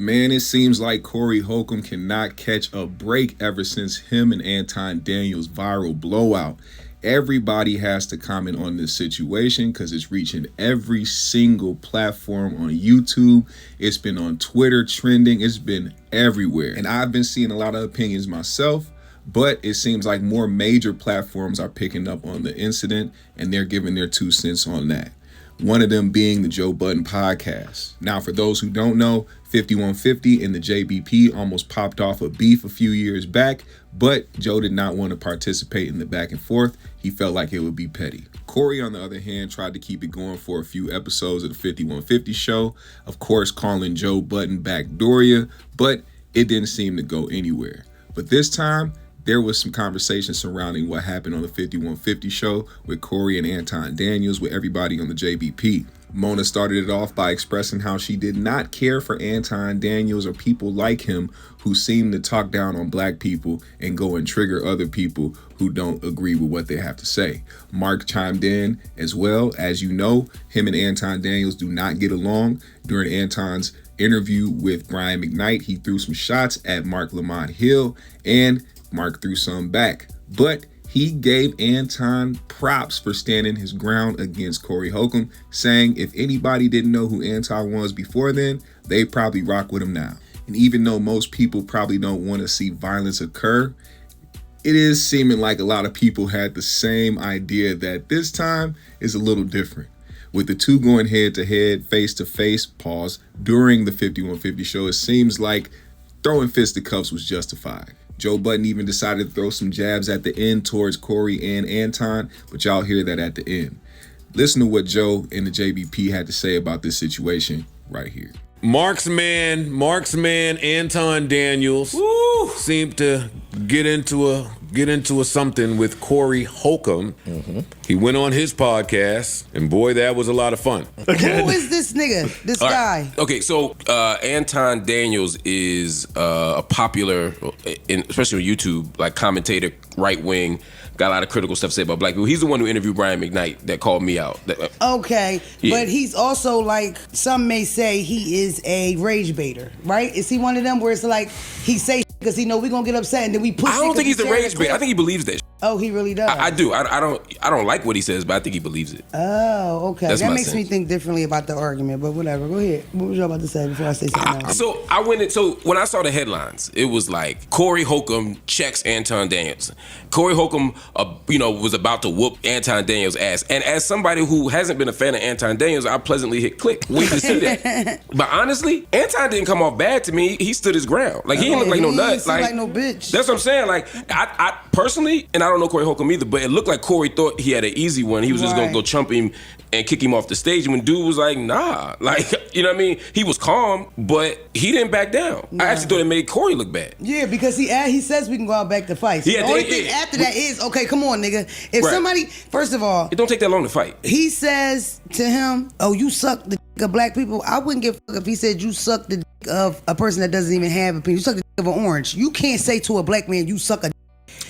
Man, it seems like Corey Holcomb cannot catch a break ever since him and Anton Daniels' viral blowout. Everybody has to comment on this situation because it's reaching every single platform on YouTube. It's been on Twitter trending. It's been everywhere. And I've been seeing a lot of opinions myself, but it seems like more major platforms are picking up on the incident and they're giving their 2 cents on that. One of them being the Joe Budden Podcast. Now, for those who don't know, 5150 and the JBP almost popped off a beef a few years back, but Joe did not want to participate in the back and forth. He felt like it would be petty. Corey, on the other hand, tried to keep it going for a few episodes of the 5150 show, of course calling Joe Budden Backdooria, but it didn't seem to go anywhere. But this time, there was some conversation surrounding what happened on the 5150 show with Corey and Anton Daniels with everybody on the JBP. Mona started it off by expressing how she did not care for Anton Daniels or people like him who seem to talk down on black people and go and trigger other people who don't agree with what they have to say. Mark chimed in as well. As you know, him and Anton Daniels do not get along. During Anton's interview with Brian McKnight, he threw some shots at Mark Lamont Hill and Mark threw some back, but he gave Anton props for standing his ground against Corey Holcomb, saying if anybody didn't know who Anton was before then, they probably rock with him now. And even though most people probably don't want to see violence occur, it is seeming like a lot of people had the same idea that this time is a little different. With the two going head-to-head, face-to-face, pause, during the 5150 show, it seems like throwing fisticuffs was justified. Joe Budden even decided to throw some jabs at the end towards Corey and Anton, but y'all hear that at the end. Listen to what Joe and the JBP had to say about this situation right here. Marksman Anton Daniels seemed to get into a something with Corey Holcomb. He went on his podcast, and boy, that was a lot of fun. Who is this nigga? This guy? Right. Okay, so Anton Daniels is a popular, especially on YouTube, like commentator, right wing. Got a lot of critical stuff to say about black people. He's the one who interviewed Brian McKnight that called me out. Okay, yeah. But he's also like, some may say he is a rage baiter, right? Is he one of them where it's like he say because he know we gonna get upset and then we push? I don't think he's a rage baiter. I think he believes that. Oh, he really does. I do. I don't like what he says, but I think he believes it. Oh, okay. That's that makes me think differently about the argument, but whatever. Go ahead. What was y'all about to say before I say something else? So when I saw the headlines, it was like Corey Holcomb checks Anton Daniels. Corey Holcomb, was about to whoop Anton Daniels' ass. And as somebody who hasn't been a fan of Anton Daniels, I pleasantly hit click. Wait to see that. But honestly, Anton didn't come off bad to me. He stood his ground. Like he didn't look like no nut. Like no bitch. That's what I'm saying. Like I personally, and I don't know Corey Holcomb either, but it looked like Corey thought he had an easy one. He was just gonna go chump him and kick him off the stage. And when dude was like, nah, like, you know what I mean? He was calm, but he didn't back down. Nah. I actually thought it made Corey look bad. Yeah, because he says we can go out back to fight. So the only thing after that is, okay, come on, nigga. If somebody, first of all, it don't take that long to fight. He says to him, oh, you suck the dick of black people. I wouldn't give a fuck if he said you suck the dick of a person that doesn't even have opinion. You suck the dick of an orange. You can't say to a black man, you suck a dick.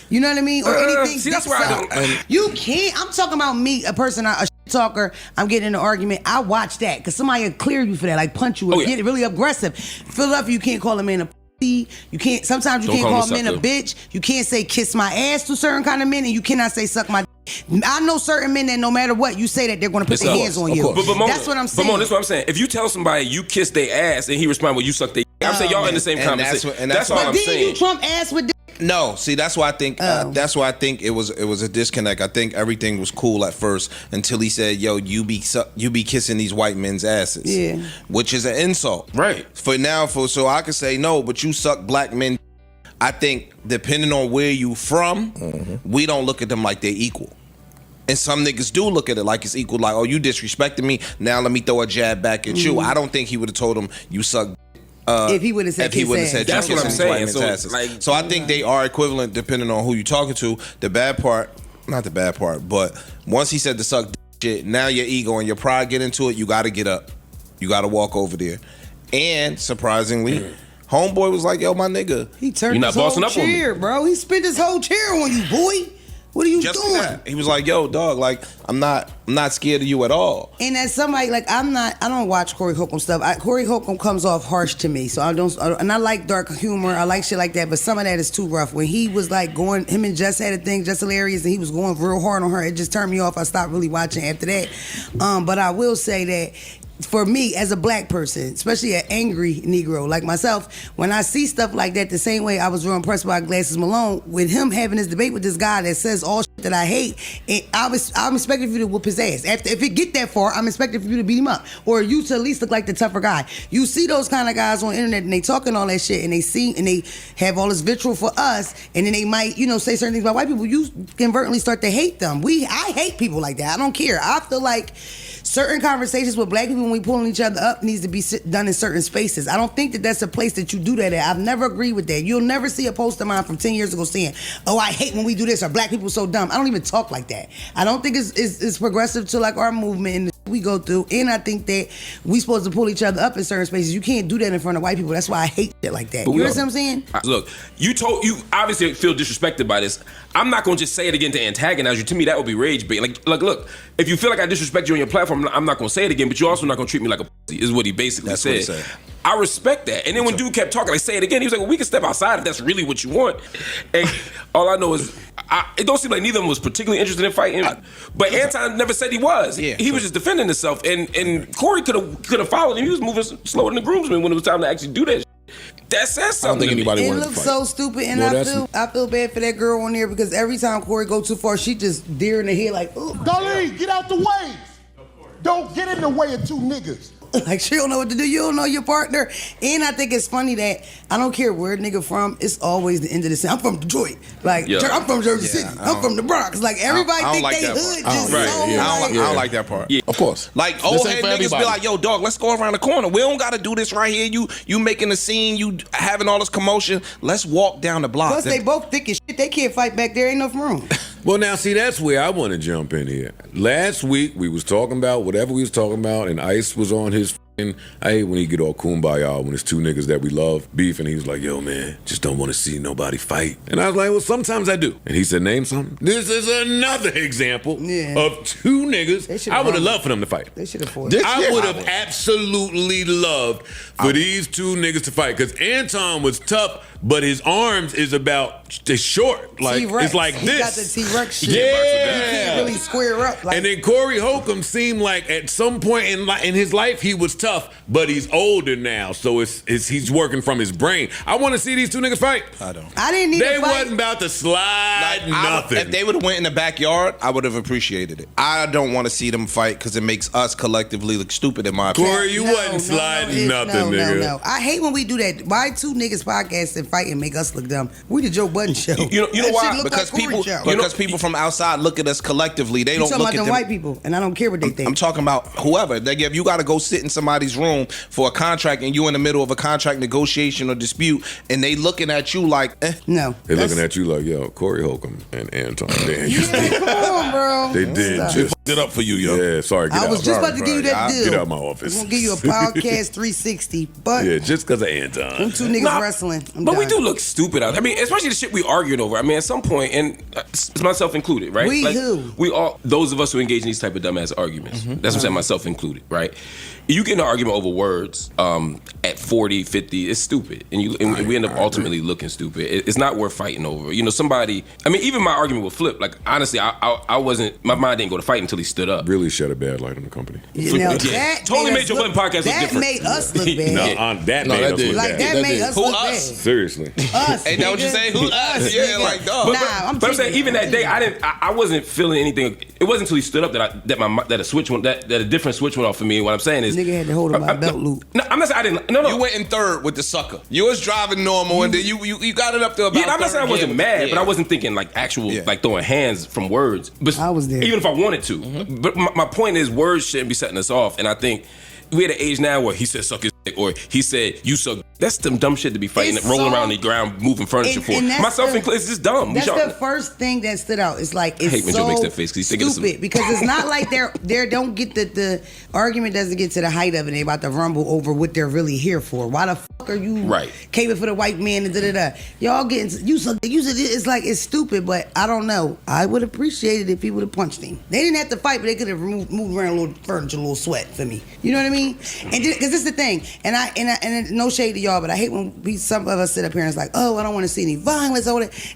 You know what I mean? Or anything. See, that's where I don't. You can't. I'm talking about me, a person, a talker. I'm getting in an argument. I watch that because somebody will clear you for that, like punch you or get really aggressive. Philadelphia, you can't call a man a pussy. You can't. Sometimes you can't call men a bitch. You can't say kiss my ass to certain kind of men, and you cannot say suck my. I know certain men that no matter what you say that they're going to put their hands on you. But Mona, that's what I'm saying. But Mona, that's what I'm saying. If you tell somebody you kiss their ass and he responds, well, you suck their. I'm saying y'all in the same conversation. That's all I'm saying. But then you trump ass with. No, see, that's why I think it was a disconnect. I think everything was cool at first until he said, "Yo, you be kissing these white men's asses," which is an insult, right? So I could say no, but you suck black men. I think depending on where you from, we don't look at them like they're equal. And some niggas do look at it like it's equal. Like, oh, you disrespected me. Now let me throw a jab back at you. I don't think he would have told him you suck. If he would have said, that's what I'm saying. So I think they are equivalent depending on who you're talking to. Not the bad part, but once he said the suck shit, now your ego and your pride get into it. You got to get up. You got to walk over there. And surprisingly, homeboy was like, "Yo, my nigga, he turned his whole chair, bro. He spent his whole chair on you, boy." What are you Just doing? That. He was like, yo, dog, like, I'm not scared of you at all. And as somebody, like, I don't watch Corey Holcomb stuff. Corey Holcomb comes off harsh to me, so and I like dark humor, I like shit like that, but some of that is too rough. When he was like him and Jess had a thing, Jess Hilarious, and he was going real hard on her, it just turned me off. I stopped really watching after that. But I will say that, for me, as a black person, especially an angry Negro like myself, when I see stuff like that, the same way I was real impressed by Glasses Malone, with him having this debate with this guy that says all shit that I hate, and I'm expecting for you to whoop his ass. If it get that far, I'm expecting for you to beat him up, or you to at least look like the tougher guy. You see those kind of guys on the internet, and they talking all that shit, and they have all this vitriol for us, and then they might, say certain things about white people. You inadvertently start to hate them. I hate people like that. I don't care. I feel like certain conversations with black people when we pulling each other up needs to be done in certain spaces. I don't think that that's a place that you do that at. I've never agreed with that. You'll never see a post of mine from 10 years ago saying, oh, I hate when we do this, or black people so dumb. I don't even talk like that. I don't think it's progressive to like our movement and we go through, and I think that we supposed to pull each other up in certain spaces. You can't do that in front of white people. That's why I hate shit like that. You know what I'm saying? Look, you obviously feel disrespected by this. I'm not gonna just say it again to antagonize you. To me, that would be rage bait. Like, look, if you feel like I disrespect you on your platform, I'm not gonna say it again, but you're also not gonna treat me like a pussy, is what he basically said. What he said. I respect that. And then when dude kept talking, like, say it again, he was like, well, we can step outside if that's really what you want. And all I know is, it don't seem like neither of them was particularly interested in fighting. But Anton never said he was. Yeah, he was just defending himself. And Corey could have followed him. He was moving slower than the groomsman when it was time to actually do that. That says something. I don't think anybody wanted to fight. It looks so stupid, and I feel bad for that girl on there, because every time Corey go too far, she just deer in the head like, ooh. Darlene, get out the way. Don't get in the way of two niggas. Like, she don't know what to do. You don't know your partner. And I think it's funny that I don't care where a nigga from, it's always the end of the sentence. I'm from Detroit. Like, I'm from Jersey City. I'm from the Bronx. Like, everybody think they hood just I don't like that part. Yeah. Of course. Like, old head niggas be like, yo, dog, let's go around the corner. We don't got to do this right here. You making a scene. You having all this commotion. Let's walk down the block. Plus, they both thick as shit. They can't fight back there. Ain't enough room. Well, now, see, that's where I want to jump in here. Last week, we was talking about whatever we was talking about, and Ice was on his I hate when he get all kumbaya when it's two niggas that we love beef, and he was like, yo, man, just don't want to see nobody fight. And I was like, well, sometimes I do. And he said, name something. This is another example of two niggas. I would have loved for them to fight. They should have fought. I would have absolutely loved for these two niggas to fight, because Anton was tough, but his arms is short. Like, T-Rex. It's like this. He got the T-Rex shit. Yeah. He can't really square up. Like, and then Corey Holcomb seemed like at some point in his life he was tough, but he's older now, so he's working from his brain. I want to see these two niggas fight. I didn't need They to fight. wasn't about to slide nothing. If they would have went in the backyard, I would have appreciated it. I don't want to see them fight because it makes us collectively look stupid in my opinion. Corey, you wasn't sliding nothing, nigga. No. I hate when we do that. Why two niggas podcast and fight and make us look dumb? We the Joe Budden show. You know why? Because people from outside look at us collectively. They don't talking look about at them white people, and I don't care what they think. I'm talking about whoever. If you got to go sit in somebody's room for a contract, and you in the middle of a contract negotiation or dispute, and they looking at you like, no, they looking at you like, yo, Corey Holcomb and Anton Daniels. Come on, bro. They did just it up for you, yo. Yeah, sorry. I was just about to give you that deal. Get out of my office. I'm gonna give you a podcast 360, but yeah, just because of Anton. them two niggas wrestling. But we do look stupid out. I mean, especially the shit we arguing over. I mean, at some point, and it's myself included, right? We all, those of us who engage in these type of dumbass arguments. That's what I'm saying, myself included, right? You get in an argument over words at 40, 50, it's stupid. And we end up ultimately looking stupid. It's not worth fighting over. Somebody, I mean, even my argument with Flip, like, honestly, I wasn't, my mind didn't go to fight until he stood up. Really shed a bad light on the company. Totally made Joe Budden Podcast look different. That made us look bad. That made us look bad. Like, that made us look bad. Seriously. Us. Ain't that what you say? Who us? Yeah, like, dog. But I'm saying, even that day, I wasn't feeling anything. It wasn't until he stood up that a switch went, that a different switch went off for me. What I'm saying is, nigga had to hold him by belt loop. No, I'm not saying I didn't. No. You went in third with the sucker. You was driving normal, and then you got it up to about. Yeah, I'm not saying I wasn't mad, but I wasn't thinking like actual like throwing hands from words. But I was there, even if I wanted to. But my point is, words shouldn't be setting us off. And I think we at an age now where he said suck his or he said you suck. That's some dumb shit to be fighting, rolling around the ground, moving furniture for. Myself included, it's just dumb. That's the first thing that stood out. It's like, it's I hate when Joe makes that face because he's thinking stupid, because it's not like they don't get the argument doesn't get to the height of it. They about to rumble over what they're really here for. Why the fuck are you caving for the white man and da-da-da? Y'all getting, you said it's like, it's stupid, but I don't know. I would appreciate it if people would have punched him. They didn't have to fight, but they could have moved around a little furniture, a little sweat for me. You know what I mean? And because this is the thing, and no shade to y'all, but I hate when some of us sit up here and it's like, oh, I don't want to see any violence.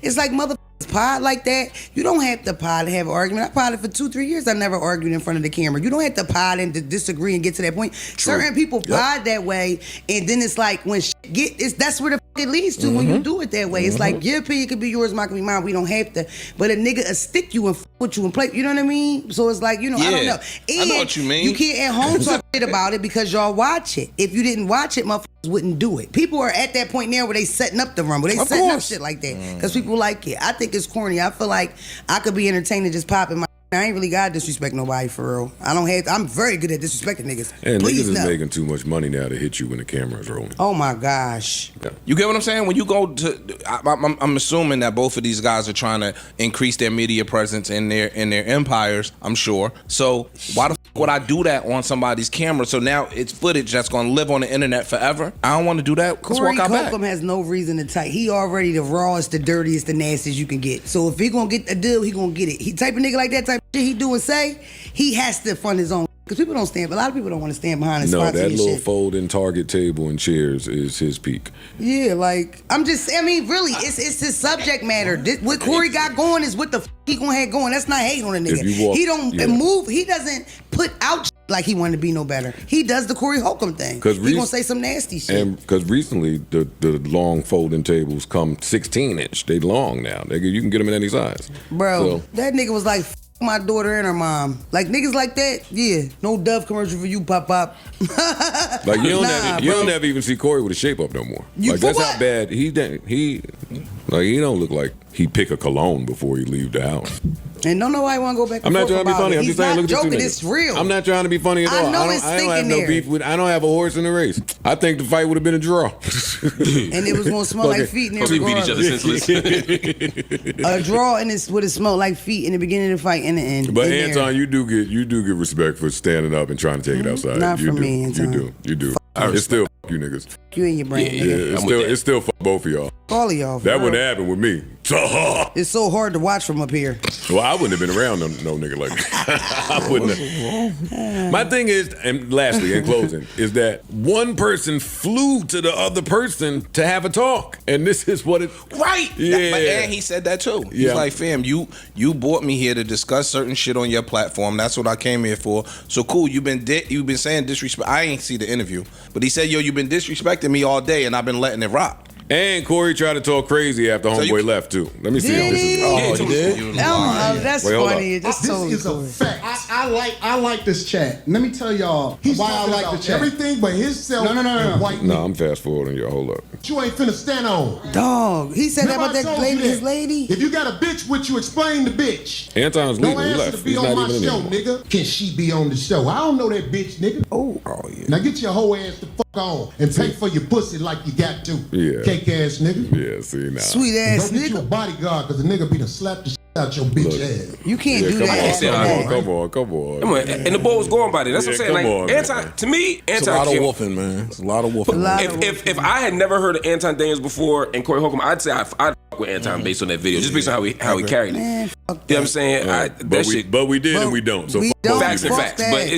It's like, motherfuckers pod like that. You don't have to pod to have an argument. I podded for 2-3 years. I never argued in front of the camera. You don't have to pod and to disagree and get to that point. True. Certain people pod that way, and then it's like when that's where the fuck it leads to when you do it that way. It's like your opinion could be yours, mine could be mine. We don't have to. But a nigga will stick you and fuck with you and play. You know what I mean? So it's like, I don't know. And I know what you mean. You can't at home talk shit about it because y'all watch it. If you didn't watch it, motherfuckers wouldn't do it. People are at that point now where they setting up the rumble. They setting up shit like that because people like it. I think it's corny. I feel like I could be entertained and just popping my. I ain't really gotta disrespect nobody for real. I'm very good at disrespecting niggas. And niggas is making too much money now to hit you when the camera's rolling. Oh my gosh. Yeah. You get what I'm saying? When you go to, I'm assuming that both of these guys are trying to increase their media presence in their empires, I'm sure. So why the fuck would I do that on somebody's camera? So now it's footage that's gonna live on the internet forever. I don't want to do that. Corey Holcomb has no reason to type. He already the rawest, the dirtiest, the nastiest you can get. So if he gonna get a deal, he gonna get it. He type of nigga like that type of shit he do and say, he has to fund his own. Because people don't stand, a lot of people don't want to stand behind his sponsor. No, that little folding Target table and chairs is his peak. Yeah, like, really, it's his subject matter. What Corey got going is what the f he gonna have going. That's not hate on a nigga. He don't move, he doesn't put out like he wanted to be no better. He does the Corey Holcomb thing. He gonna say some nasty shit. And because recently, the long folding tables come 16-inch. They long now. You can get them in any size. Bro, that nigga was like, my daughter and her mom. Like, niggas like that, no Dove commercial for you, Pop. Like, you don't ever even see Corey with a shape up no more. Like, that's how bad he don't look like he pick a cologne before he leave the house. And don't nobody want to go back and I'm not forth trying to be funny. I'm just saying, look at joking, this it's real. I'm not trying to be funny at all. I know it's I don't have no beef with. I don't have a horse in the race. I think the fight would have been a draw. And it was going to smell like feet in there. We beat each other senseless. A draw and it would have smelled like feet in the beginning of the fight and the end. But Anton, you do get respect for standing up and trying to take it outside. Not from me, Anton. You do. It's still you niggas. You and your brain. It's still both of y'all. All of y'all. That wouldn't happen with me. It's so hard to watch from up here. Well, I wouldn't have been around no nigga like that. I wouldn't have. My thing is, and lastly, in closing, is that one person flew to the other person to have a talk. And this is what it... Right. Yeah. And he said that too. He's like, fam, you brought me here to discuss certain shit on your platform. That's what I came here for. So cool, you've been saying disrespect. I ain't see the interview. But he said, yo, you've been disrespecting me all day and I've been letting it rock. And Corey tried to talk crazy after homeboy left too. Let me see how this is. Oh, he did? That's funny. This is a fact. I like this chat. Let me tell y'all why I like the chat. Everything but himself and white men. No, I'm fast forwarding you. Hold up. You ain't finna stand on. Dog. He said that about that lady, his lady. If you got a bitch with you, explain the bitch. Anton's leaving. Don't ask her to be on my show, nigga. Can she be on the show? I don't know that bitch, nigga. Oh yeah. Now get your whole ass the fuck on and pay for your pussy like you got to. Yeah. Cake ass nigga. Yeah, see now. Sweet ass Don't nigga. get you a bodyguard because the nigga be to slap the shit out your bitch ass. You can't do that. Come on. And the boy was going by that. That's what I'm saying. Like, Anton, to me, Anton. It's a lot of wolfing, man. It's a lot of wolfing. If I had never heard of Anton Daniels before and Corey Holcomb, I'd say I'd fuck with Anton based on that video, just based on how he carried it. Man, fuck you know what I'm saying? But we did and we don't. So facts and facts. But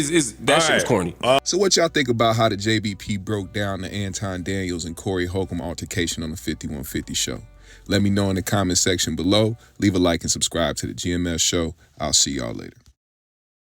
that shit was corny. So what y'all think about how the JBP broke down the Anton Daniels and Corey Holcomb altercation on the 5150 show? Let me know in the comment section below. Leave a like and subscribe to the GMS show. I'll see y'all later.